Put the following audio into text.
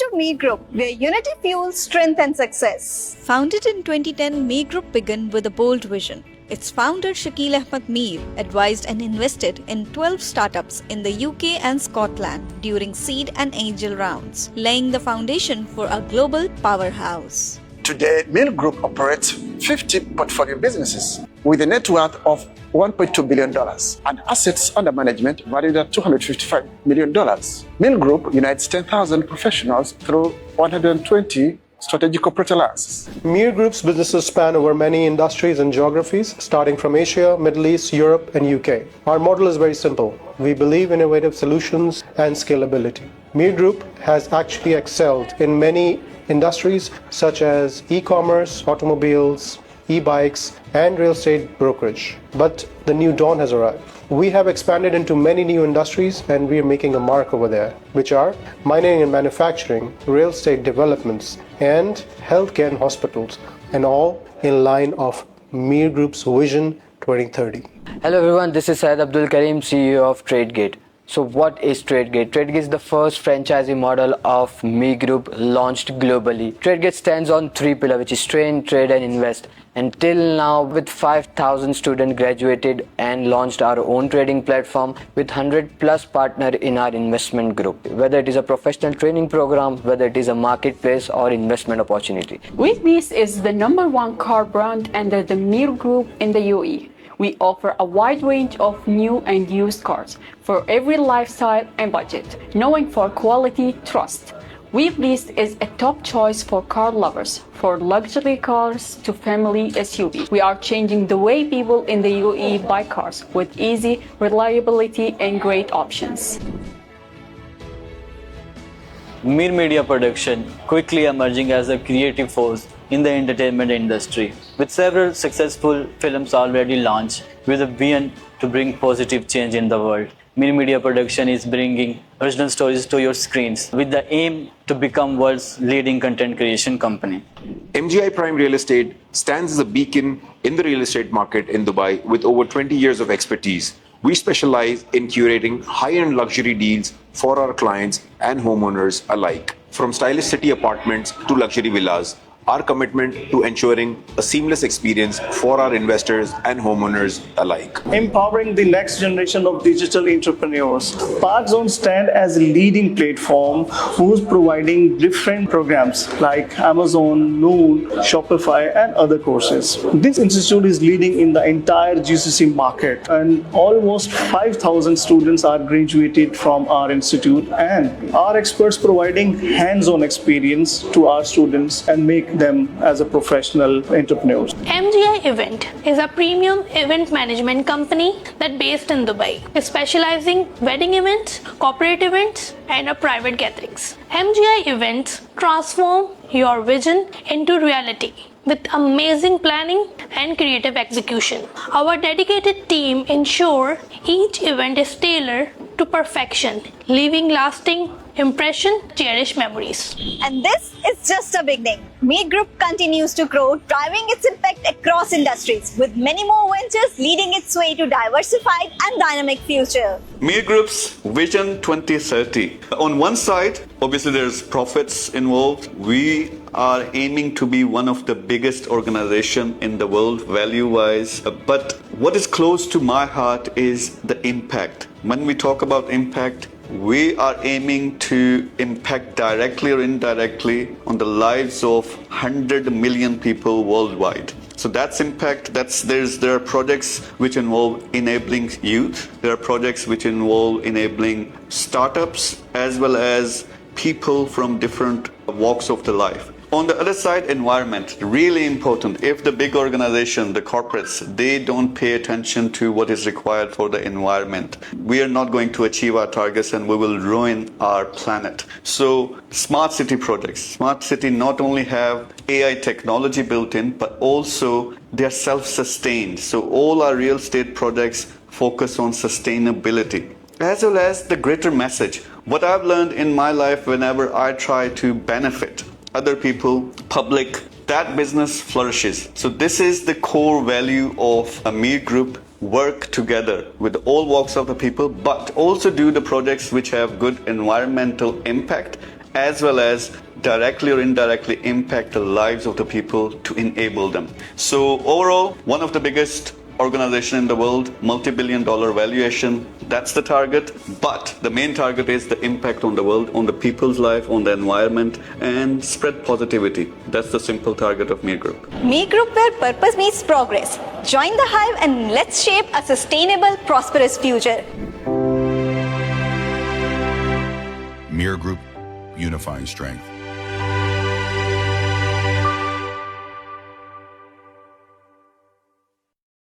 of Meer Group, where unity fuels strength and success. Founded in 2010, Meer Group began with a bold vision. Its founder, Shakeel Ahmad Meer, advised and invested in 12 startups in the UK and Scotland during seed and angel rounds, laying the foundation for a global powerhouse. Today, Meer Group operates 50 portfolio businesses with a net worth of $1.2 billion and assets under management valued at $255 million. Meer Group unites 10,000 professionals through 120 strategic corporate alliances. Meer Group's businesses span over many industries and geographies, starting from Asia, Middle East, Europe, and UK. Our model is very simple. We believe in innovative solutions and scalability. Meer Group has actually excelled in many industries such as e-commerce, automobiles, e-bikes, and real estate brokerage. But the new dawn has arrived. We have expanded into many new industries and we are making a mark over there, which are mining and manufacturing, real estate developments, and healthcare and hospitals, and all in line of Meer Group's Vision 2030. Hello everyone, this is Syed Abdul Karim, CEO of TradeGate. So what is TradeGate? TradeGate is the first franchisee model of Meer Group launched globally. TradeGate stands on 3 pillars, which is train, trade and invest. And till now, with 5,000 students graduated and launched our own trading platform with 100 plus partners in our investment group. Whether it is a professional training program, whether it is a marketplace or investment opportunity. Witness is the #1 car brand under the Meer Group in the UAE. We offer a wide range of new and used cars for every lifestyle and budget, knowing for quality, trust. Witness is a top choice for car lovers, for luxury cars to family SUV. We are changing the way people in the UAE buy cars with easy reliability and great options. Meer Media Production quickly emerging as a creative force in the entertainment industry, with several successful films already launched with a vision to bring positive change in the world. Meer Media Production is bringing original stories to your screens with the aim to become world's leading content creation company. MGI Prime Real Estate stands as a beacon in the real estate market in Dubai with over 20 years of expertise. We specialize in curating high-end luxury deals for our clients and homeowners alike. From stylish city apartments to luxury villas, our commitment to ensuring a seamless experience for our investors and homeowners alike. Empowering the next generation of digital entrepreneurs. ParkZone stands as a leading platform who's providing different programs like Amazon, Noon, Shopify, and other courses. This institute is leading in the entire GCC market, and almost 5,000 students are graduated from our institute, and our experts providing hands-on experience to our students and make them as a professional entrepreneurs. MGI Event is a premium event management company that based in Dubai, specializing wedding events, corporate events, and private gatherings. MGI Events transform your vision into reality with amazing planning and creative execution. Our dedicated team ensure each event is tailored to perfection, leaving lasting impression, cherished memories. And this is just a beginning. Meer Group continues to grow, driving its impact across industries, with many more ventures leading its way to diversified and dynamic future. Meer Group's Vision 2030. On one side, obviously there's profits involved. We are aiming to be one of the biggest organizations in the world value-wise. But what is close to my heart is the impact. When we talk about impact, we are aiming to impact directly or indirectly on the lives of 100 million people worldwide. So that's impact. There are projects which involve enabling youth. There are projects which involve enabling startups as well as people from different walks of the life. On the other side, environment, really important. If the big organization, the corporates, they don't pay attention to what is required for the environment, we are not going to achieve our targets and we will ruin our planet. So smart city projects. Smart city not only have AI technology built in, but also they're self-sustained. So all our real estate projects focus on sustainability, as well as the greater message. What I've learned in my life, whenever I try to benefit other people, public, that business flourishes. So this is the core value of a Meer Group. Work together with all walks of the people, but also do the projects which have good environmental impact as well as directly or indirectly impact the lives of the people to enable them. So overall, one of the biggest organization in the world, multi-billion-dollar valuation, that's the target. But the main target is the impact on the world, on the people's life, on the environment, and spread positivity. That's the simple target of Meer Group. Meer Group, where purpose meets progress. Join the hive and let's shape a sustainable, prosperous future. Meer Group, unifying strength.